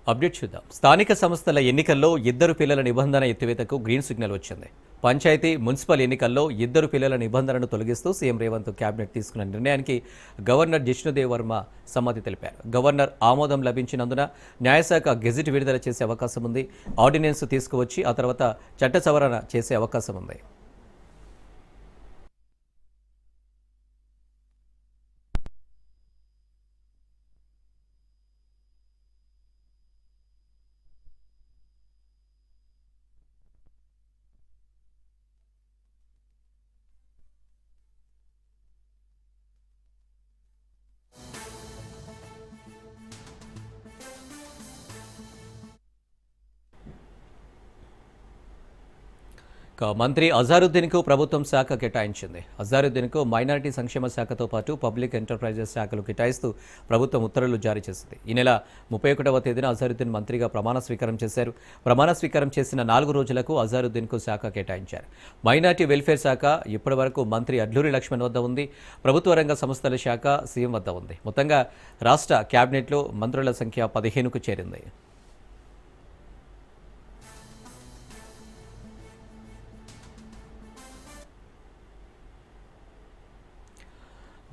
Update చూద్దాం. స్థానిక సంస్థల ఎన్నికల్లో ఇద్దరు పిల్లల నిబంధన ఎత్తివేతకు గ్రీన్ సిగ్నల్ వచ్చింది. పంచాయతీ, మున్సిపల్ ఎన్నికల్లో ఇద్దరు పిల్లల నిబంధనను తొలగిస్తూ సీఎం రేవంత్ కేబినెట్ తీసుకున్న నిర్ణయానికి గవర్నర్ జిష్ణుదేవ్ వర్మ సమ్మతి తెలిపారు. గవర్నర్ ఆమోదం లభించినందున న్యాయశాఖ గెజిట్ విడుదల చేసే అవకాశం ఉంది. ఆర్డినెన్స్ తీసుకువచ్చి ఆ తర్వాత చట్ట సవరణ చేసే అవకాశం ఉంది. మంత్రి అజారుద్దీన్కు ప్రభుత్వం శాఖ కేటాయించింది. అజారుద్దీన్కు మైనారిటీ సంక్షేమ శాఖతో పాటు పబ్లిక్ ఎంటర్ప్రైజెస్ శాఖలు కేటాయిస్తూ ప్రభుత్వం ఉత్తర్వులు జారీ చేసింది. ఈ నెల 31వ తేదీన అజారుద్దీన్ మంత్రిగా ప్రమాణ స్వీకారం చేశారు. ప్రమాణ స్వీకారం చేసిన 4 రోజులకు అజారుద్దీన్కు శాఖ కేటాయించారు. మైనారిటీ వెల్ఫేర్ శాఖ ఇప్పటి వరకు మంత్రి అడ్లూరి లక్ష్మణ్ వద్ద ఉంది. ప్రభుత్వ రంగ సంస్థల శాఖ సీఎం వద్ద ఉంది. మొత్తంగా రాష్ట్ర కేబినెట్లో మంత్రుల సంఖ్య 15కు చేరింది.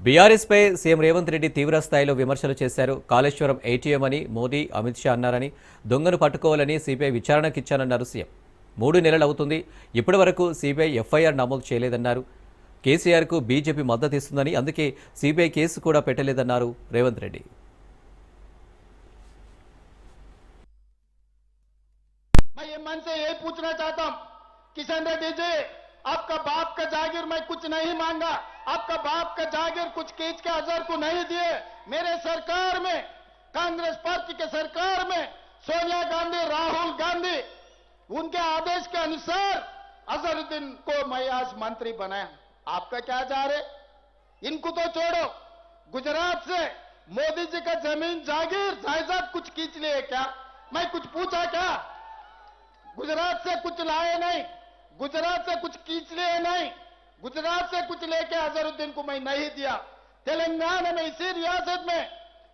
బీఆర్ఎస్పై సీఎం రేవంత్ రెడ్డి తీవ్రస్థాయిలో విమర్శలు చేశారు. కాళేశ్వరం ఏటీఎం అని మోదీ, అమిత్ షా అన్నారని, దొంగను పట్టుకోవాలని సిబిఐ విచారణకిచ్చానన్నారు సీఎం. 3 నెలలు అవుతుంది, ఇప్పటి వరకు సిబిఐ ఎఫ్ఐఆర్ నమోదు చేయలేదన్నారు. కేసీఆర్కు బీజేపీ మద్దతు ఇస్తుందని, అందుకే సిబిఐ కేసు కూడా పెట్టలేదన్నారు రేవంత్ రెడ్డి. आपका बाप का जागीर मैं कुछ नहीं मांगा, आपका बाप का जागीर कुछ खींच के अजहर को नहीं दिए। मेरे सरकार में, कांग्रेस पार्टी के सरकार में सोनिया गांधी, राहुल गांधी, उनके आदेश के अनुसार अजहरुद्दीन को मैं आज मंत्री बनाया। आपका क्या जा रहे? इनको तो छोड़ो। गुजरात से मोदी जी का जमीन जागीर जायदाद कुछ खींच लिए क्या? मैं कुछ पूछा क्या? गुजरात से कुछ लाए नहीं, गुजरात से कुछ खींच लिए नहीं, गुजरात से कुछ लेके अजहरुद्दीन को मैं नहीं दिया। तेलंगाना में, इसी रियासत में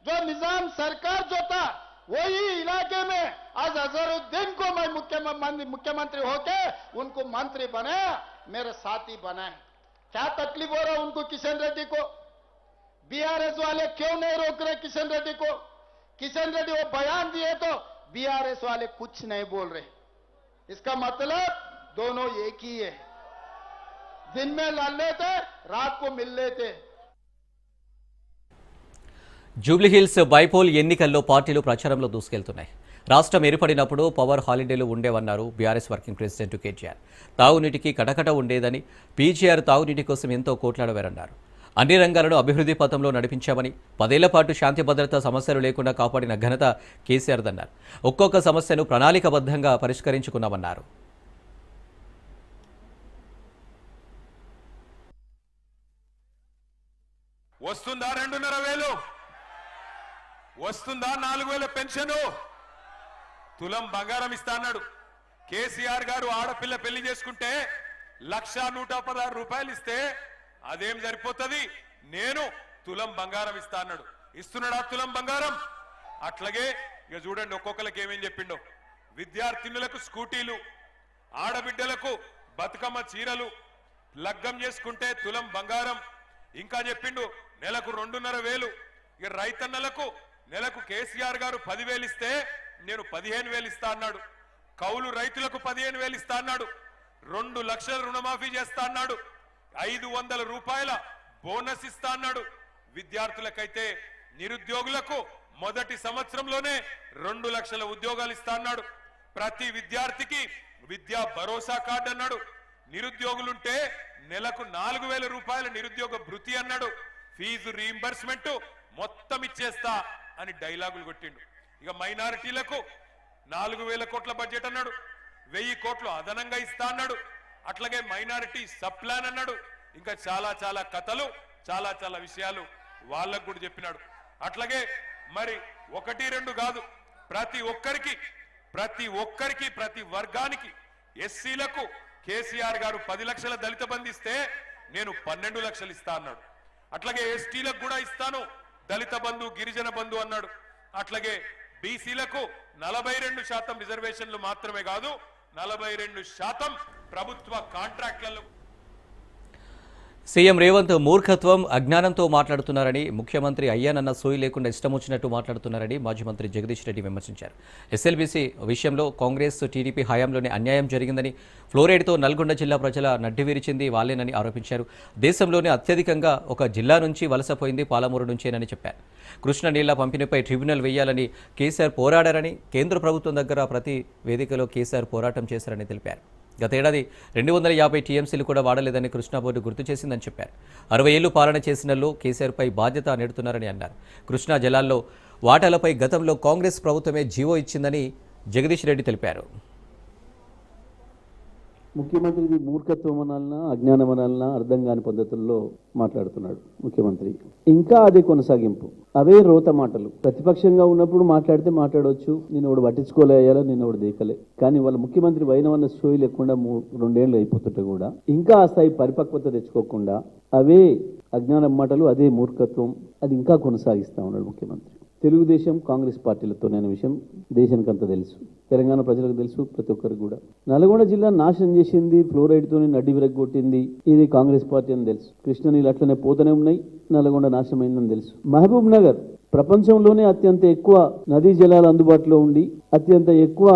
जो निजाम सरकार जो था, वही इलाके में आज अजहरुद्दीन को मैं मुख्यमंत्री होके उनको मंत्री बनाया, मेरे साथी बनाए। क्या तकलीफ हो रहा उनको? किशन रेड्डी को बीआरएस वाले क्यों नहीं रोक रहे? किशन रेड्डी को, किशन रेड्डी वो बयान दिए तो बीआरएस वाले कुछ नहीं बोल रहे। इसका मतलब दोनों एक ही है। दिन में लड़ लेते, रात को मिल लेते। జూబ్లీహిల్స్ బైపోల్ ఎన్నికల్లో పార్టీలు ప్రచారంలో దూసుకెళ్తున్నాయి. రాష్ట్రం ఏర్పడినప్పుడు పవర్ హాలిడేలు ఉండేవన్నారు బీఆర్ఎస్ వర్కింగ్ ప్రెసిడెంట్ కేటీఆర్. తాగునీటికి కటకట ఉండేదని, పీజీఆర్ తాగునీటి కోసం ఎంతో కోట్లాడవారన్నారు. అన్ని రంగాలను అభివృద్ధి పథంలో నడిపించామని, 10 ఏళ్ల పాటు శాంతి భద్రతా సమస్యలు లేకుండా కాపాడిన ఘనత కేసీఆర్దన్నారు. ఒక్కొక్క సమస్యను ప్రణాళికబద్ధంగా పరిష్కరించుకున్నామన్నారు. వస్తుందా 2,500, వస్తుందా 4,000 పెన్షన్, తులం బంగారం ఇస్తా అన్నాడు కేసీఆర్ గారు. ఆడపిల్ల పెళ్లి చేసుకుంటే 1,116 రూపాయలు ఇస్తే అదేం సరిపోతుంది, నేను తులం బంగారం ఇస్తా అన్నాడు. ఇస్తున్నాడా తులం బంగారం? అట్లాగే ఇక చూడండి ఒక్కొక్కరికి ఏమేం చెప్పిండో. విద్యార్థినులకు స్కూటీలు, ఆడబిడ్డలకు బతుకమ్మ చీరలు, లగ్గం చేసుకుంటే తులం బంగారం. ఇంకా చెప్పిండు నెలకు 2,500. ఇక రైతన్నలకు నెలకు కేసీఆర్ గారు 10,000 ఇస్తే నేను 15,000 ఇస్తా అన్నాడు. కౌలు రైతులకు 15,000 ఇస్తా అన్నాడు. 2 లక్షల రుణమాఫీ చేస్తా అన్నాడు. 500 రూపాయల బోనస్ ఇస్తా అన్నాడు. విద్యార్థులకైతే, నిరుద్యోగులకు మొదటి సంవత్సరంలోనే 2 లక్షల ఉద్యోగాలు ఇస్తా అన్నాడు. ప్రతి విద్యార్థికి విద్యా భరోసా కార్డు అన్నాడు. నిరుద్యోగులుంటే నెలకు 4,000 రూపాయల నిరుద్యోగ భృతి అన్నాడు. ఫీజు రీయింబర్స్మెంట్ మొత్తం ఇచ్చేస్తా అని డైలాగులు కొట్టిండు. ఇక మైనారిటీలకు 4,000 కోట్ల బడ్జెట్ అన్నాడు. 1,000 కోట్లు అదనంగా ఇస్తా అన్నాడు. అట్లాగే మైనారిటీ సబ్ ప్లాన్ అన్నాడు. ఇంకా చాలా చాలా కథలు, చాలా చాలా విషయాలు వాళ్ళకు కూడా చెప్పినాడు. అట్లాగే మరి 1, 2 కాదు, ప్రతి ఒక్కరికి ప్రతి వర్గానికి, ఎస్సీలకు కేసీఆర్ గారు 10 లక్షల దళిత బంధు ఇస్తే నేను 12 లక్షలు ఇస్తా అన్నాడు. అట్లాగే ఎస్టీలకు కూడా ఇస్తాను దళిత బంధు, గిరిజన బంధు అన్నాడు. అట్లాగే బీసీలకు 42% రిజర్వేషన్లు మాత్రమే కాదు 42% ప్రభుత్వ కాంట్రాక్టులలో. సీఎం రేవంత్ మూర్ఖత్వం, అజ్ఞానంతో మాట్లాడుతున్నారని, ముఖ్యమంత్రి అయ్యానన్న సోయి లేకుండా ఇష్టం వచ్చినట్టు మాట్లాడుతున్నారని మాజీ మంత్రి జగదీష్ రెడ్డి విమర్శించారు. ఎస్ఎల్బీసీ విషయంలో కాంగ్రెస్ టీడీపీ హయాంలోనే అన్యాయం జరిగిందని, ఫ్లోరైడ్తో నల్గొండ జిల్లా ప్రజల నడ్డి విరిచింది వాళ్ళేనని ఆరోపించారు. దేశంలోనే అత్యధికంగా ఒక జిల్లా నుంచి వలసపోయింది పాలమూరు నుంచేనని చెప్పారు. కృష్ణ నీళ్ల పంపిణీపై ట్రిబ్యునల్ వేయాలని కేసీఆర్ పోరాడారని, కేంద్ర ప్రభుత్వం దగ్గర ప్రతి వేదికలో కేసీఆర్ పోరాటం చేశారని తెలిపారు. గతేడాది 250 టీఎంసీలు కూడా వాడలేదని కృష్ణా బోర్డు గుర్తు చేసిందని చెప్పారు. 60 ఏళ్లు పాలన చేసినల్లో కేసీఆర్పై బాధ్యత నెడుతున్నారని అన్నారు. కృష్ణా జలాల్లో వాటాలపై గతంలో కాంగ్రెస్ ప్రభుత్వమే జీవో ఇచ్చిందని జగదీష్ రెడ్డి తెలిపారు. ముఖ్యమంత్రిది మూర్ఖత్వం అనాలన్నా అజ్ఞానం అనాలన్నా అర్థం కాని పద్ధతుల్లో మాట్లాడుతున్నాడు ముఖ్యమంత్రి. ఇంకా అదే కొనసాగింపు, అవే రోత మాటలు. ప్రతిపక్షంగా ఉన్నప్పుడు మాట్లాడితే మాట్లాడవచ్చు, నేను ఒకటి పట్టించుకోలేయాలో, నేను ఒకటి దేకలే. కానీ వాళ్ళ ముఖ్యమంత్రి వైనవన్న షోయి లేకుండా 2 ఏళ్ళు అయిపోతుంటే కూడా ఇంకా ఆ స్థాయి పరిపక్వత తెచ్చుకోకుండా అవే అజ్ఞానం మాటలు, అదే మూర్ఖత్వం, అది ఇంకా కొనసాగిస్తా ఉన్నాడు ముఖ్యమంత్రి. తెలుగుదేశం కాంగ్రెస్ పార్టీలతోనే విషయం దేశానికంతా తెలుసు, తెలంగాణ ప్రజలకు తెలుసు, ప్రతి ఒక్కరికి కూడా. నల్గొండ జిల్లా నాశనం చేసింది, ఫ్లోరైడ్తోనే నడ్డి విరగొట్టింది ఇది కాంగ్రెస్ పార్టీ అని తెలుసు. కృష్ణ నీళ్ళు అట్లనే పోతూనే ఉన్నాయి, నల్గొండ నాశనమైందని తెలుసు. మహబూబ్ నగర్ ప్రపంచంలోనే అత్యంత ఎక్కువ నదీ జలాలు అందుబాటులో ఉండి, అత్యంత ఎక్కువ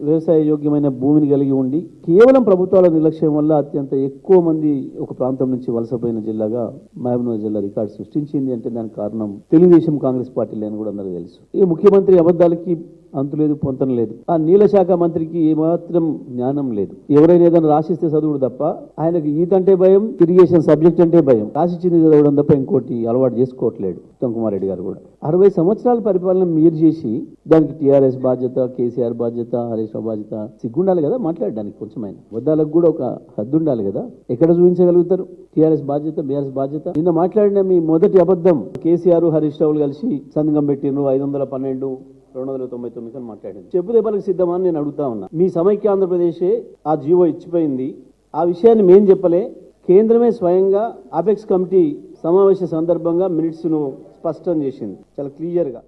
వ్యవసాయ యోగ్యమైన భూమిని కలిగి ఉండి, కేవలం ప్రభుత్వాల నిర్లక్ష్యం వల్ల అత్యంత ఎక్కువ మంది ఒక ప్రాంతం నుంచి వలసపోయిన జిల్లాగా మహబూబ్నగర్ జిల్లా రికార్డు సృష్టించింది అంటే దానికి కారణం తెలుగుదేశం కాంగ్రెస్ పార్టీలే అని కూడా అందరికీ తెలుసు. ఈ ముఖ్యమంత్రి అబద్ధాలకి అంతులేదు, పొంతన లేదు. ఆ నీళ్ళ శాఖ మంత్రికి ఏమాత్రం జ్ఞానం లేదు. ఎవరైనా ఏదైనా రాసిస్తే చదువుడు తప్ప, ఆయనకు ఈత అంటే భయం, ఇరిగేషన్ సబ్జెక్ట్ అంటే భయం. రాసిచ్చింది చదవడం తప్ప ఇంకోటి అలవాటు చేసుకోవట్లేడు ఉత్తమ్ కుమార్ రెడ్డి గారు కూడా. 60 సంవత్సరాల పరిపాలన మీరు చేసి దానికి టీఆర్ఎస్ బాధ్యత, కేసీఆర్ బాధ్యత, హరీష్ రావు బాధ్యత, సిగ్గుండాలి కదా మాట్లాడడానికి. కొంచెమైనా వద్దాలకు కూడా ఒక హద్దు ఉండాలి కదా. ఎక్కడ చూపించగలుగుతారు టీఆర్ఎస్ బాధ్యత, బీఆర్ఎస్ బాధ్యత? నిన్న మాట్లాడిన మీ మొదటి అబద్ధం, కేసీఆర్ హరీష్ రావులు కలిసి సంఘం పెట్టిండ్రు 512 299 అని మాట్లాడింది. చెప్పుదే పలికి సిద్ధమా అని నేను అడుగుతా ఉన్నా. మీ సమైక్య ఆంధ్రప్రదేశే ఆ జీవో ఇచ్చిపోయింది. ఆ విషయాన్ని మేం చెప్పలే, కేంద్రమే స్వయంగా అపెక్స్ కమిటీ సమావేశ సందర్భంగా మినిట్స్ను స్పష్టం చేసింది చాలా క్లియర్గా.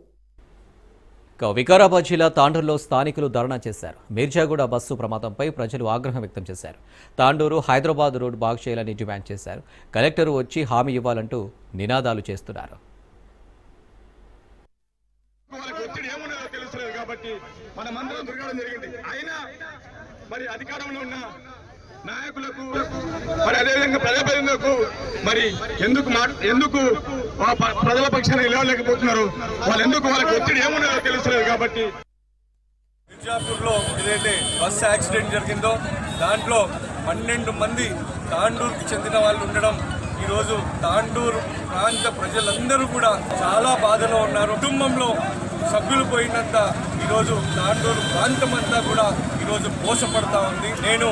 వికారాబాద్ జిల్లా తాండూరులో స్థానికులు ధర్నా చేశారు. మీర్జాగూడ బస్సు ప్రమాదంపై ప్రజలు ఆగ్రహం వ్యక్తం చేశారు. తాండూరు హైదరాబాద్ రోడ్డు బాగు చేయాలని డిమాండ్ చేశారు. కలెక్టర్ వచ్చి హామీ ఇవ్వాలంటూ నినాదాలు చేస్తున్నారు. కాబట్టి మనమందరం తిరగడం జరిగింది. అయినా మరి అధికారంలో ఉన్న నాయకులకు మరి అదేవిధంగా ప్రజాప్రతినిధులకు మరి ఎందుకు ప్రజల పక్షాన నిలవలేకపోతున్నారు, వాళ్ళు ఎందుకు వాళ్ళకి ఒత్తిడి ఏమున్నదో తెలుస్తలేదు. కాబట్టి మిర్జాపూర్లో ఏదైతే బస్ యాక్సిడెంట్ జరిగిందో దాంట్లో 12 మంది తాండూరుకి చెందిన వాళ్ళు ఉండడం ఈరోజు తాండూరు ప్రాంత ప్రజలందరూ కూడా చాలా బాధలో ఉన్నారు. కుటుంబంలో సభ్యులు పోయినంత ఈరోజు తాండూరు ప్రాంతం అంతా కూడా ఈరోజు మోసపడతా ఉంది. నేను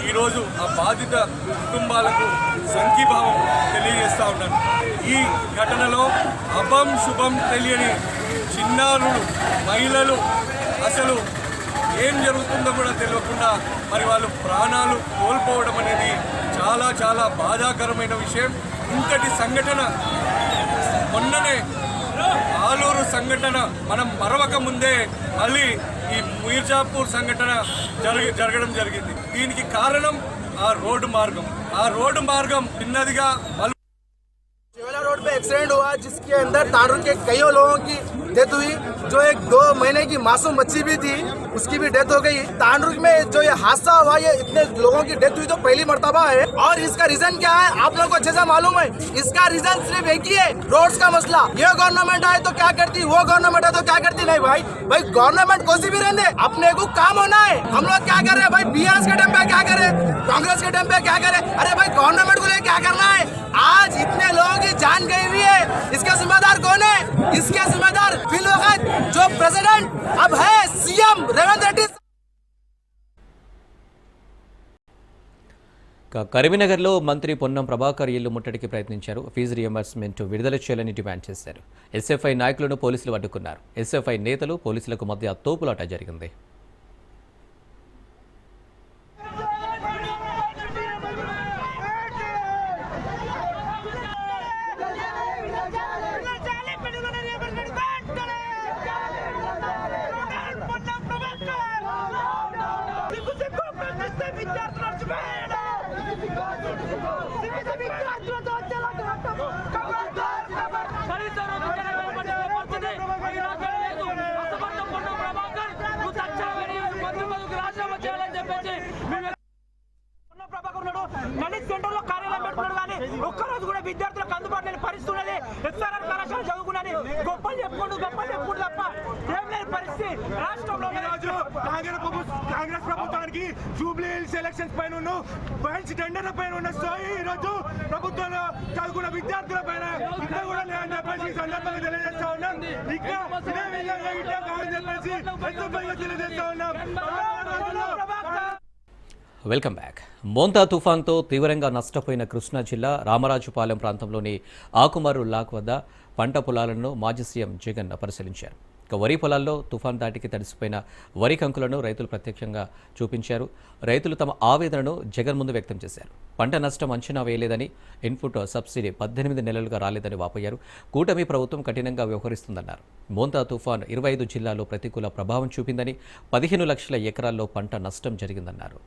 ఈరోజు ఆ బాధిత కుటుంబాలకు సంఘీభావం తెలియజేస్తా ఉన్నాను. ఈ ఘటనలో అభం శుభం తెలియని చిన్నారులు, మహిళలు అసలు ఏం జరుగుతుందో కూడా తెలియకుండా మరి వాళ్ళు ప్రాణాలు కోల్పోవడం అనేది చాలా చాలా బాధాకరమైన విషయం. ఇంతటి సంఘటన మొన్ననే ఆలూరు సంఘటన మనం మరవక ముందే మళ్ళీ ఈ మీర్జాపూర్ సంఘటన జరగడం జరిగింది. దీనికి కారణం ఆ రోడ్డు మార్గం చిన్నదిగా चेवला रोड पे एक्सीडेंट हुआ जिसके अंदर तांडूर के कई लोगों की डेथ हुई। जो एक 2 महीने की मासूम बच्ची भी थी उसकी भी डेथ हो गई। तांडूर में जो ये हादसा हुआ, ये इतने लोगों की डेथ हुई तो पहली मर्तबा है। और इसका रीजन क्या है आप लोगों को अच्छे से मालूम है। इसका रीजन सिर्फ एक ही है, रोड्स का मसला। ये गवर्नमेंट आए तो क्या करती, वो गवर्नमेंट आए तो क्या करती। नहीं भाई गवर्नमेंट कोई भी रहने अपने को काम होना है। हम लोग क्या कर रहे हैं भाई, बीआरएस के टाइम पे क्या करे, कांग्रेस के टाइम पे क्या करे। अरे भाई गवर्नमेंट को लेकर क्या करना है। आज इतने लोगों की जान गई हुई है, इसका जिम्मेदार कौन है? इसके जिम्मेदार फिलहाल जो प्रेसिडेंट अब है सीएम रेवंत रेड्डी। కరీంనగర్లో మంత్రి పొన్నం ప్రభాకర్ ఇల్లు ముట్టడికి ప్రయత్నించారు. ఫీజు రియంబర్స్మెంట్ విడుదల చేయాలని డిమాండ్ చేశారు. ఎస్ఎఫ్ఐ నాయకులను పోలీసులు అడ్డుకున్నారు. ఎస్ఎఫ్ఐ నేతలు పోలీసులకు మధ్య తోపులాట జరిగింది. గణిత సెంటర్లో కార్యాలయం పెట్టుకున్నాడు కానీ ఒక్కరోజు కూడా విద్యార్థులకు అందుబాటులో లేని పరిస్థితి ఉన్నది. ఎస్ఆర్ఆర్ కళాశాల చదువుకున్నది గొప్పలు చెప్పుకుంటూ తప్ప ఏం లేని పరిస్థితి రాష్ట్రంలో. కాంగ్రెస్ ప్రభుత్వానికి జూబ్లీ హిల్స్ ఎలక్షన్స్ పైన ఫైన్స్ టెండర్ల పైన ఉన్న సోయి ఈ రోజు ప్రభుత్వంలో చదువుకున్న విద్యార్థుల పైన ఇంకా కూడా లేదని చెప్పేసి సందర్భంగా తెలియజేస్తా ఉన్నాం. ఇంకా ఇదే విధంగా ఇట్లా కావాలని చెప్పేసి ఎంతో తెలియజేస్తా ఉన్నాం. Welcome back. మోంతా తుఫాన్తో తీవ్రంగా నష్టపోయిన కృష్ణా జిల్లా రామరాజుపాలెం ప్రాంతంలోని ఆకుమర్రు లాక్ వద్ద పంట పొలాలను మాజీ సీఎం జగన్ పరిశీలించారు. ఇక వరి పొలాల్లో తుఫాన్ దాటికి తడిసిపోయిన వరి కంకులను రైతులు ప్రత్యక్షంగా చూపించారు. రైతులు తమ ఆవేదనను జగన్ ముందు వ్యక్తం చేశారు. పంట నష్టం అంచనా వేయలేదని, ఇన్పుట్ సబ్సిడీ 18 నెలలుగా రాలేదని వాపోయారు. కూటమి ప్రభుత్వం కఠినంగా వ్యవహరిస్తుందన్నారు. మోంతా తుఫాన్ 25 జిల్లాల్లో ప్రతికూల ప్రభావం చూపిందని, 15 లక్షల ఎకరాల్లో పంట నష్టం జరిగిందన్నారు.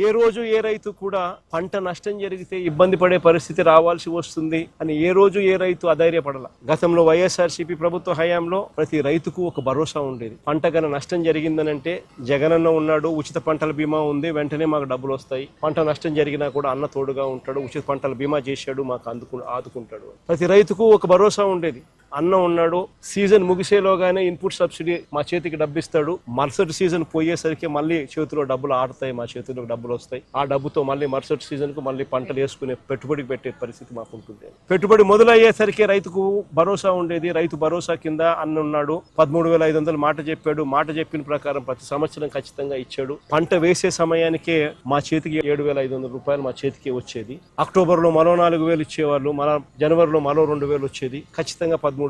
ఏ రోజు ఏ రైతు కూడా పంట నష్టం జరిగితే ఇబ్బంది పడే పరిస్థితి రావాల్సి వస్తుంది అని ఏ రోజు ఏ రైతు అధైర్యపడాల. గతంలో వైఎస్ఆర్సీపీ ప్రభుత్వ హయాంలో ప్రతి రైతుకు ఒక భరోసా ఉండేది. పంట గన నష్టం జరిగిందనంటే జగనన్న ఉన్నాడు, ఉచిత పంటల బీమా ఉంది, వెంటనే మాకు డబ్బులు వస్తాయి. పంట నష్టం జరిగినా కూడా అన్న తోడుగా ఉంటాడు, ఉచిత పంటల బీమా చేశాడు, మాకు ఆదుకుంటాడు. ప్రతి రైతుకు ఒక భరోసా ఉండేది. అన్న ఉన్నాడు, సీజన్ ముగిసేలోగానే ఇన్పుట్ సబ్సిడీ మా చేతికి డబ్బిస్తాడు, మరుసటి సీజన్ పోయేసరికి మళ్ళీ చేతిలో డబ్బులు ఆడతాయి, మా చేతిలో డబ్బులు వస్తాయి. ఆ డబ్బుతో మళ్ళీ మరుసటి సీజన్ కు మళ్ళీ పంటలు వేసుకునే పెట్టుబడికి పెట్టే పరిస్థితి మాకు ఉంటుంది. పెట్టుబడి మొదలయ్యేసరికి రైతుకు భరోసా ఉండేది. రైతు భరోసా కింద అన్న ఉన్నాడు, 13,500 మాట చెప్పాడు. మాట చెప్పిన ప్రకారం ప్రతి సంవత్సరం ఖచ్చితంగా ఇచ్చాడు. పంట వేసే సమయానికే మా చేతికి 7,500 రూపాయలు మా చేతికి వచ్చేది. అక్టోబర్ లో మరో 4,000 ఇచ్చేవాళ్ళు, మన జనవరిలో మరో 2,000 వచ్చేది. ఖచ్చితంగా 13,500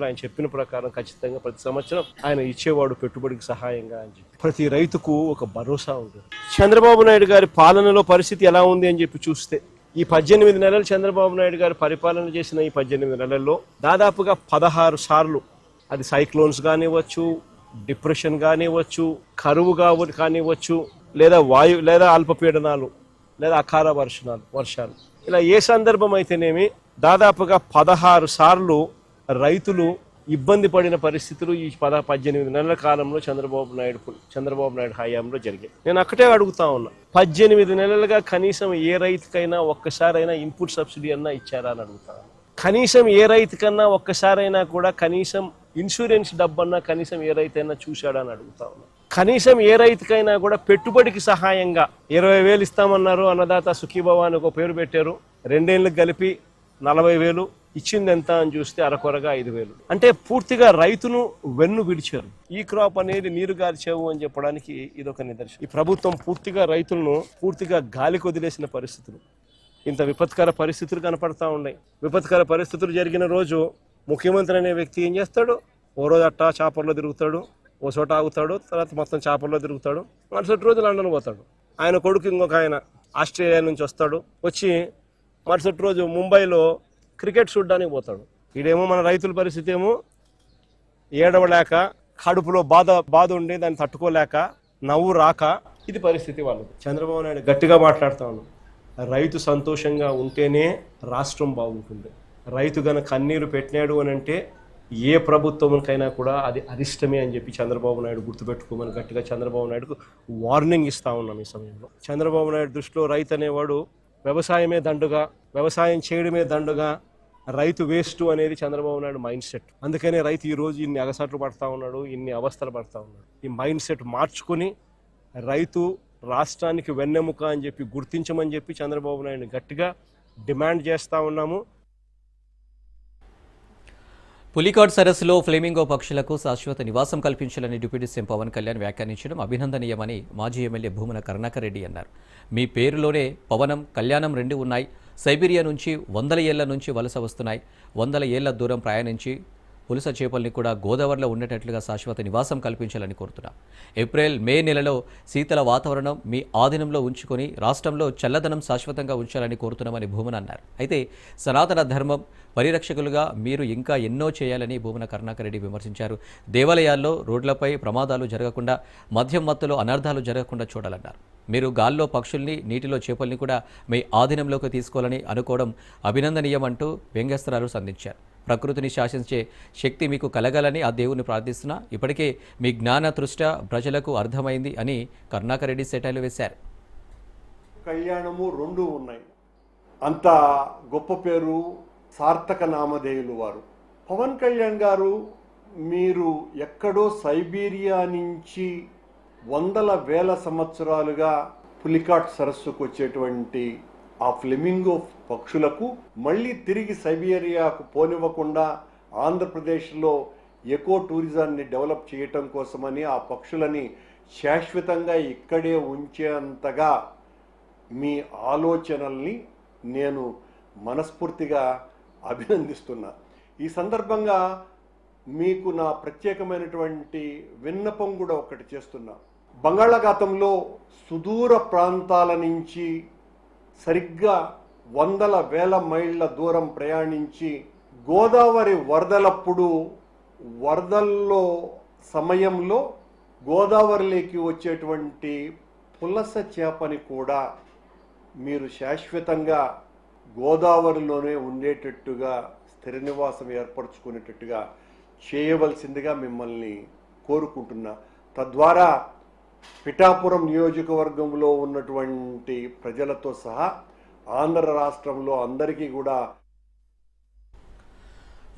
ఆయన చెప్పిన ప్రకారం ఖచ్చితంగా ప్రతి సంవత్సరం ఆయన ఇచ్చేవాడు పెట్టుబడికి సహాయంగా అని చెప్పి. ప్రతి రైతుకు ఒక భరోసా ఉంటుంది. చంద్రబాబు నాయుడు గారి పాలనలో పరిస్థితి ఎలా ఉంది అని చెప్పి చూస్తే, ఈ 18 నెలలు చంద్రబాబు నాయుడు గారు పరిపాలన చేసిన ఈ 18 నెలల్లో దాదాపుగా 16 సార్లు అది సైక్లోన్స్ కానివ్వచ్చు, డిప్రెషన్ కానివ్వచ్చు, కరువు కానివ్వచ్చు, లేదా అల్పపీడనాలు, లేదా అకాల వర్షాలు, ఇలా ఏ సందర్భం అయితేనేమి దాదాపుగా 16 సార్లు రైతులు ఇబ్బంది పడిన పరిస్థితులు ఈ 18 నెలల కాలంలో చంద్రబాబు నాయుడు హయాంలో జరిగాయి. నేను అక్కడే అడుగుతా ఉన్నా, 18 నెలలుగా కనీసం ఏ రైతుకైనా ఒక్కసారైనా ఇన్పుట్ సబ్సిడీ అన్నా ఇచ్చారా అని అడుగుతా. కనీసం ఏ రైతుకన్నా ఒక్కసారైనా కూడా కనీసం ఇన్సూరెన్స్ డబ్బన్నా కనీసం ఏ రైతైనా చూశాడా అని అడుగుతా ఉన్నా. కనీసం ఏ రైతుకైనా కూడా పెట్టుబడికి సహాయంగా 20,000 ఇస్తామన్నారు, అన్నదాత సుఖీభవ అని ఒక పేరు పెట్టారు. 2 ఏళ్ళకి కలిపి 40,000 ఇచ్చింది ఎంత అని చూస్తే అరకొరగా 5,000. అంటే పూర్తిగా రైతును వెన్ను విడిచారు. ఈ క్రాప్ అనేది నీరు గార్చావు అని చెప్పడానికి ఇదొక నిదర్శనం. ఈ ప్రభుత్వం పూర్తిగా రైతులను పూర్తిగా గాలికి వదిలేసిన పరిస్థితులు, ఇంత విపత్కర పరిస్థితులు కనపడతా ఉన్నాయి. విపత్కర పరిస్థితులు జరిగిన రోజు ముఖ్యమంత్రి అనే వ్యక్తి ఏం చేస్తాడు, ఓ రోజు అట్టా చాపర్లో తిరుగుతాడు, ఓ చోట ఆగుతాడు, తర్వాత మొత్తం చాపర్లో తిరుగుతాడు, మరుసటి రోజు లండన్ పోతాడు. ఆయన కొడుకు ఇంకొక ఆయన ఆస్ట్రేలియా నుంచి వస్తాడు, వచ్చి మరుసటి రోజు ముంబైలో క్రికెట్ చూడడానికి పోతాడు. ఈడేమో మన రైతుల పరిస్థితి ఏమో ఏడవలేక, కడుపులో బాధ ఉండి దాన్ని తట్టుకోలేక, నవ్వు రాక, ఇది పరిస్థితి వాళ్ళది. చంద్రబాబు నాయుడు గట్టిగా మాట్లాడుతా ఉన్నాడు, రైతు సంతోషంగా ఉంటేనే రాష్ట్రం బాగుంటుంది. రైతు గన కన్నీరు పెట్టినాడు అని అంటే ఏ ప్రభుత్వంకైనా కూడా అది అరిష్టమే అని చెప్పి చంద్రబాబు నాయుడు గుర్తుపెట్టుకోమని గట్టిగా చంద్రబాబు నాయుడుకు వార్నింగ్ ఇస్తా ఉన్నాం ఈ సమయంలో. చంద్రబాబు నాయుడు దృష్టిలో రైతు అనేవాడు వ్యవసాయమే దండుగా, వ్యవసాయం చేయడమే దండుగా, రైతు వేస్ట్ అనేది చంద్రబాబు నాయుడు మైండ్ సెట్. అందుకనే రైతు ఈ రోజు ఇన్ని అగసాట్లు పడతా ఉన్నాడు, ఇన్ని అవస్థలు పడతా ఉన్నాడు. ఈ మైండ్ సెట్ మార్చుకుని రైతు రాష్ట్రానికి వెన్నెముక అని చెప్పి గుర్తించమని చెప్పి చంద్రబాబు నాయుడు గట్టిగా డిమాండ్ చేస్తూ ఉన్నాము. పులికాట్ సరస్సులో ఫ్లేమింగో పక్షులకు శాశ్వత నివాసం కల్పించాలని డిప్యూటీ సీఎం పవన్ కళ్యాణ్ వ్యాఖ్యానించడం అభినందనీయమని మాజీ ఎమ్మెల్యే భూమన కరుణాకర్ రెడ్డి అన్నారు. మీ పేరులోనే పవనం, కళ్యాణం 2 ఉన్నాయి. సైబీరియా నుంచి 100 ఏళ్ల నుంచి వలస వస్తున్నాయి. 100 ఏళ్ల దూరం ప్రయాణించి పులస చేపల్ని కూడా గోదావరిలో ఉండేటట్లుగా శాశ్వత నివాసం కల్పించాలని కోరుతున్నాం. ఏప్రిల్, మే నెలలో శీతల వాతావరణం మీ ఆధీనంలో ఉంచుకొని రాష్ట్రంలో చల్లదనం శాశ్వతంగా ఉంచాలని కోరుతున్నామని భూమన అన్నారు. అయితే సనాతన ధర్మం పరిరక్షకులుగా మీరు ఇంకా ఎన్నో చేయాలని భూమన కరుణాకర్ రెడ్డి విమర్శించారు. దేవాలయాల్లో రోడ్లపై ప్రమాదాలు జరగకుండా, మద్యం మత్తులో అనర్థాలు జరగకుండా చూడాలన్నారు. మీరు గాల్లో పక్షుల్ని, నీటిలో చేపల్ని కూడా మీ ఆధీనంలోకి తీసుకోవాలని అనుకోవడం అభినందనీయమంటూ వ్యంగ్యాస్త్రాలు సంధించారు. ప్రకృతిని శాసించే శక్తి మీకు కలగాలని ఆ దేవుని ప్రార్థిస్తున్నా, ఇప్పటికే మీ జ్ఞాన తృష్ట ప్రజలకు అర్థమైంది అని కరుణాకర్ రెడ్డి సెటైలు వేశారు. కళ్యాణము రెండు ఉన్నాయి. అంత గొప్ప పేరు, సార్థక నామధేయులు వారు. పవన్ కళ్యాణ్ గారు, మీరు ఎక్కడో సైబీరియా నుంచి వందల వేల సంవత్సరాలుగా పులికాట్ సరస్సుకు వచ్చేటువంటి ఆ ఫ్లెమింగో పక్షులకు మళ్ళీ తిరిగి సైబీరియాకు పోనివ్వకుండా ఆంధ్రప్రదేశ్లో ఎకో టూరిజాన్ని డెవలప్ చేయటం కోసమని ఆ పక్షులని శాశ్వతంగా ఇక్కడే ఉంచేంతగా మీ ఆలోచనల్ని నేను మనస్ఫూర్తిగా అభినందిస్తున్నా. ఈ సందర్భంగా మీకు నా ప్రత్యేకమైనటువంటి విన్నపం కూడా ఒకటి చేస్తున్నా. బంగాళాఖాతంలో సుదూర ప్రాంతాల నుంచి సరిగ్గా వందల వేల మైళ్ళ దూరం ప్రయాణించి గోదావరి వరదలప్పుడు వరదల్లో సమయంలో గోదావరిలోకి వచ్చేటువంటి పులస చేపని కూడా మీరు శాశ్వతంగా గోదావరిలోనే ఉండేటట్టుగా స్థిర నివాసం ఏర్పరచుకునేటట్టుగా చేయవలసిందిగా మిమ్మల్ని కోరుకుంటున్నా. తద్వారా పిఠాపురం నియోజకవర్గంలో ఉన్నటువంటి ప్రజలతో సహా ఆంధ్ర రాష్ట్రంలో అందరికీ కూడా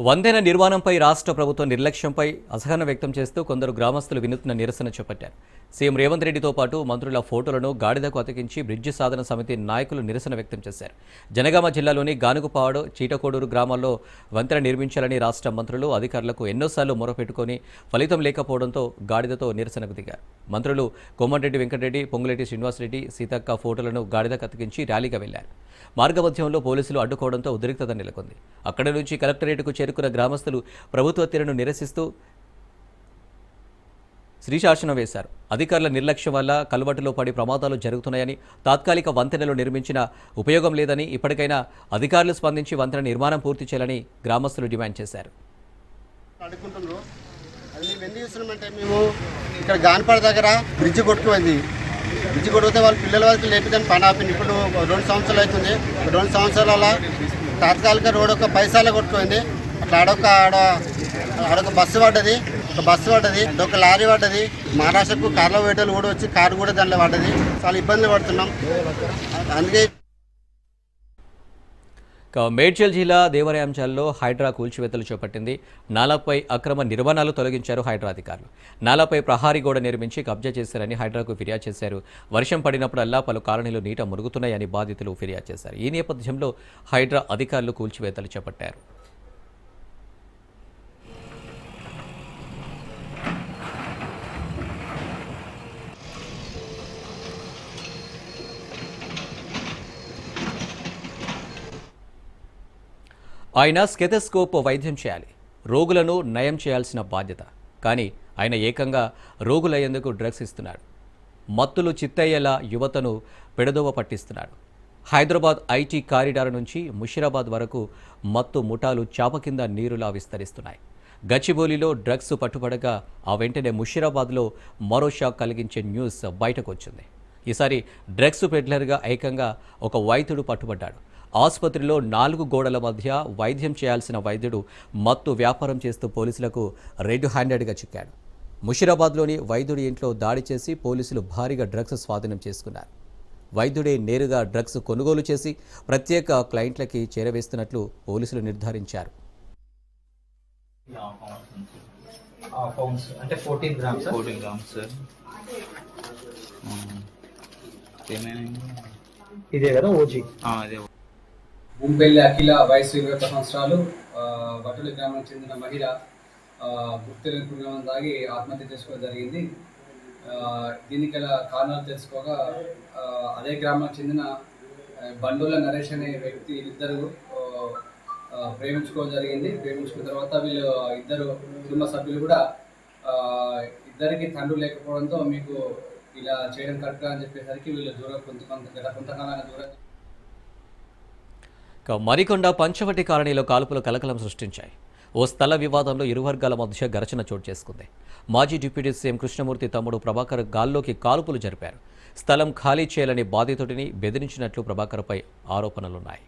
వంతెన నిర్మాణంపై రాష్ట్ర ప్రభుత్వం నిర్లక్ష్యంపై అసహనం వ్యక్తం చేస్తూ కొందరు గ్రామస్తులు వినూత్న నిరసన చేపట్టారు. సీఎం రేవంత్ రెడ్డితో పాటు మంత్రుల ఫోటోలను గాడిదకు అతికించి బ్రిడ్జి సాధన సమితి నాయకులు నిరసన వ్యక్తం చేశారు. జనగామ జిల్లాలోని గానుగుపాడు, చీటకోడూరు గ్రామాల్లో వంతెన నిర్మించాలని రాష్ట్ర మంత్రులు అధికారులకు ఎన్నోసార్లు మొరపెట్టుకొని ఫలితం లేకపోవడంతో గాడిదతో నిరసనకు దిగారు. మంత్రులు కోమటిరెడ్డి వెంకటరెడ్డి, పొంగులేటి శ్రీనివాసరెడ్డి, సీతక్క ఫోటోలను గాడిదకు అతికించి ర్యాలీగా వెళ్లారు. మార్గమధ్యంలో పోలీసులు అడ్డుకోవడంతో ఉద్రిక్తత నెలకొంది. అక్కడి నుంచి కలెక్టరేట్కు చేరుకున్న గ్రామస్తులు ప్రభుత్వ తీరును నిరసిస్తూ శ్రీశాసనం వేశారు. అధికారుల నిర్లక్ష్యం వల్ల కల్వట్టులో పడి ప్రమాదాలు జరుగుతున్నాయని, తాత్కాలిక వంతెనలు నిర్మించిన ఉపయోగం లేదని, ఇప్పటికైనా అధికారులు స్పందించి వంతెన నిర్మాణం పూర్తి చేయాలని గ్రామస్తులు డిమాండ్ చేశారు. మేము ఇక్కడ గాన్పాడ దగ్గర బ్రిడ్జి కొట్టుకుపోయింది. బ్రిడ్జి కొట్టుకుతే వాళ్ళు పిల్లల వరకు లేపిదని పని ఆపింది. ఇప్పుడు 2 సంవత్సరాలు అవుతుంది. 2 సంవత్సరాల తాత్కాలిక రోడ్ ఒక పైసాల కొట్టుకుపోయింది. అట్లా ఆడొక బస్సు పడ్డది, ఒక లారీ పడ్డది. మహారాష్ట్రకు కార్లో వేటలు కూడా వచ్చి కారు కూడా దాంట్లో పడ్డది. చాలా ఇబ్బందులు పడుతున్నాం. అందుకే మేడ్చల్ జిల్లా దేవరాయంచాల్లో హైడ్రా కూల్చివేతలు చేపట్టింది. నాలాపై అక్రమ నిర్మాణాలు తొలగించారు హైడ్రా అధికారులు. నాలాపై ప్రహారీ గోడ నిర్మించి కబ్జా చేశారని హైడ్రాకు ఫిర్యాదు చేశారు. వర్షం పడినప్పుడల్లా పలు కాలనీలు నీట మురుగుతున్నాయని బాధితులు ఫిర్యాదు చేశారు. ఈ నేపథ్యంలో హైడ్రా అధికారులు కూల్చివేతలు చేపట్టారు. ఆయన స్టెథోస్కోప్ వైద్యం చేయాలి, రోగులను నయం చేయాల్సిన బాధ్యత. కానీ ఆయన ఏకంగా రోగులయ్యేందుకు డ్రగ్స్ ఇస్తున్నాడు. మత్తులు చిత్తయ్యేలా యువతను పెడదోవ పట్టిస్తున్నాడు. హైదరాబాద్ ఐటీ కారిడార్ నుంచి ముషీరాబాద్ వరకు మత్తు ముఠాలు చాప కింద నీరులా విస్తరిస్తున్నాయి. గచ్చిబౌలిలో డ్రగ్స్ పట్టుబడగా ఆ వెంటనే ముషీరాబాద్లో మరో షాక్ కలిగించే న్యూస్ బయటకు వచ్చింది. ఈసారి డ్రగ్స్ పెడ్లర్గా ఏకంగా ఒక వైద్యుడు పట్టుబడ్డాడు. ఆసుపత్రిలో 4 గోడల మధ్య వైద్యం చేయాల్సిన వైద్యుడు మత్తు వ్యాపారం చేస్తూ పోలీసులకు రెడ్ హ్యాండెడ్గా చిక్కాడు. ముషీరాబాద్లోని వైద్యుడి ఇంట్లో దాడి చేసి పోలీసులు భారీగా డ్రగ్స్ స్వాధీనం చేసుకున్నారు. వైద్యుడే నేరుగా డ్రగ్స్ కొనుగోలు చేసి ప్రత్యేక క్లయింట్లకి చేరవేస్తున్నట్లు పోలీసులు నిర్ధారించారు. ఇదే కదా ఓజీ. భూంపల్లి అఖిల వయసు 21 సంవత్సరాలు, వటుల గ్రామానికి చెందిన మహిళ గుర్తెలుపుగా తాగి ఆత్మహత్య చేసుకోవడం జరిగింది. దీనికి గల కారణాలు తెలుసుకోగా అదే గ్రామానికి చెందిన బండోల నరేష్ అనే వ్యక్తి ఇద్దరు ప్రేమించుకోవడం జరిగింది. ప్రేమించుకున్న తర్వాత వీళ్ళు ఇద్దరు కుటుంబ సభ్యులు కూడా ఇద్దరికి తండ్రి లేకపోవడంతో మీకు ఇలా చేయడం కరెక్ట్ అని చెప్పేసరికి వీళ్ళు దూరం కొంతకాలంగా దూరం. మరికొండ పంచవటి కాలనీలో కాల్పులు కలకలం సృష్టించాయి. ఓ స్థల వివాదంలో ఇరు వర్గాల మధ్య ఘర్షణ చోటు చేసుకుంది. మాజీ డిప్యూటీ సీఎం కృష్ణమూర్తి తమ్ముడు ప్రభాకర్ గాల్లోకి కాల్పులు జరిపారు. స్థలం ఖాళీ చేయాలని బాధితుడిని బెదిరించినట్లు ప్రభాకర్పై ఆరోపణలున్నాయి.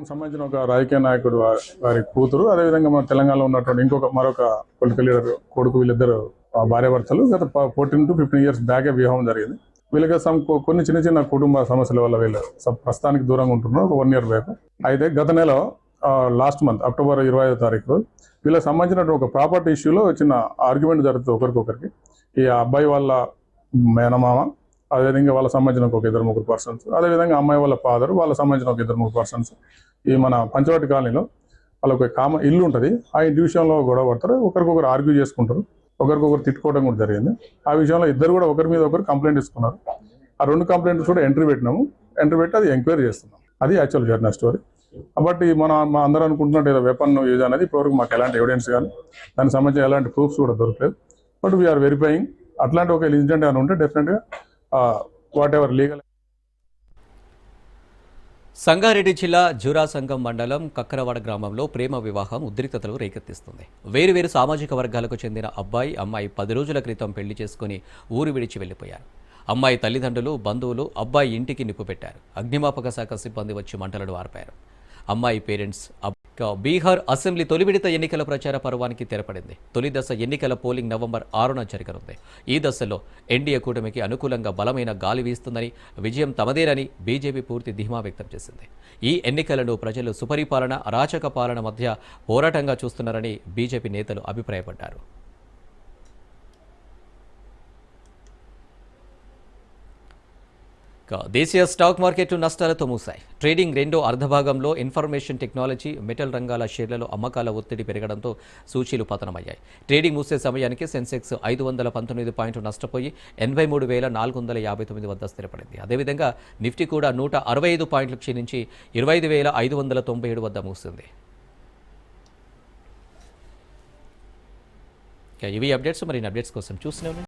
సంబంధించిన ఒక రాజకీయ నాయకుడు వారి కూతురు, అదేవిధంగా మన తెలంగాణలో ఉన్నటువంటి మరొక పొలిటికల్ లీడర్ కొడుకు, వీళ్ళిద్దరు భార్యాభర్తలు గత 14 to 15 years బ్యాకే వివాహం జరిగింది. వీళ్ళకి కొన్ని చిన్న చిన్న కుటుంబ సమస్యల వల్ల వీళ్ళు ప్రస్తుతానికి దూరంగా ఉంటున్నారు 1 year బ్యాక్. అయితే గత నెల లాస్ట్ మంత్ అక్టోబర్ 25వ తారీఖు వీళ్ళకి సంబంధించిన ఒక ప్రాపర్టీ ఇష్యూలో చిన్న ఆర్గ్యుమెంట్ జరుగుతుంది ఒకరికొకరికి. ఈ అబ్బాయి వాళ్ళ మేనమామ, అదేవిధంగా వాళ్ళకి సంబంధించిన ఒక 2-3 పర్సన్స్, అదేవిధంగా అమ్మాయి వాళ్ళ ఫాదర్, వాళ్ళకి సంబంధించిన ఒక 2-3 పర్సన్స్ ఈ మన పంచవటి కాలనీలో వాళ్ళకి ఒక ఇల్లు ఉంటుంది. ఆ ఇంటి విషయంలో గొడవ పడతారు, ఒకరికొకరు ఆర్గ్యూ చేసుకుంటారు, ఒకరికొకరు తిట్టుకోవడం కూడా జరిగింది. ఆ విషయంలో ఇద్దరు కూడా ఒకరి మీద ఒకరు కంప్లైంట్ ఇస్తున్నారు. ఆ 2 కంప్లైంట్స్ కూడా ఎంట్రీ పెట్టినాము. ఎంట్రీ పెట్టి అది ఎంక్వైరీ చేస్తున్నాం. అది యాక్చువల్ జరిగిన స్టోరీ. కాబట్టి మా అందరూ అనుకుంటున్నట్టు ఏదో వెపన్ యూజ్ అనేది ఇప్పటివరకు మాకు ఎలాంటి ఎవిడెన్స్ కానీ దానికి సంబంధించిన ఎలాంటి ప్రూఫ్స్ కూడా దొరకలేదు. But we are verifying. అట్లాంటి ఒక ఇన్సిడెంట్ ఏమైనా ఉంటే డెఫినెట్గా వాట్ ఎవర్ లీగల్. సంగారెడ్డి జిల్లా జూరాసంగం మండలం కక్కరవాడ గ్రామంలో ప్రేమ వివాహం ఉద్రిక్తతలు రేకెత్తిస్తుంది. వేరువేరు సామాజిక వర్గాలకు చెందిన అబ్బాయి, అమ్మాయి 10 రోజుల క్రితం పెళ్లి చేసుకుని ఊరు విడిచి వెళ్లిపోయారు. అమ్మాయి తల్లిదండ్రులు, బంధువులు అబ్బాయి ఇంటికి నిప్పు పెట్టారు. అగ్నిమాపక శాఖ సిబ్బంది వచ్చి మంటలను ఆర్పారు. అమ్మాయి పేరెంట్స్ బీహార్ అసెంబ్లీ తొలి విడత ఎన్నికల ప్రచార పర్వానికి తెరపడింది. తొలి దశ ఎన్నికల పోలింగ్ నవంబర్ 6న జరగనుంది. ఈ దశలో ఎన్డీఏ కూటమికి అనుకూలంగా బలమైన గాలి వీస్తుందని, విజయం తమదేనని బీజేపీ పూర్తి ధీమా వ్యక్తం చేసింది. ఈ ఎన్నికలను ప్రజలు సుపరిపాలన, అరాచక పాలన మధ్య పోరాటంగా చూస్తున్నారని బీజేపీ నేతలు అభిప్రాయపడ్డారు. దేశీయ స్టాక్ మార్కెట్లు నష్టాలతో మూశాయి. ట్రేడింగ్ రెండో అర్ధభాగంలో ఇన్ఫర్మేషన్ టెక్నాలజీ, మెటల్ రంగాల షేర్లలో అమ్మకాల ఒత్తిడి పెరగడంతో సూచీలు పతనమయ్యాయి. ట్రేడింగ్ మూసే సమయానికి సెన్సెక్స్ 519 పాయింట్లు నష్టపోయి 83,459 వద్ద స్థిరపడింది. అదేవిధంగా నిఫ్టీ కూడా 165 పాయింట్లు క్షీణించి 25,597 వద్ద మూసింది. ఇవి అప్డేట్స్. మరిన్ని అప్డేట్స్ కోసం చూస్తూనే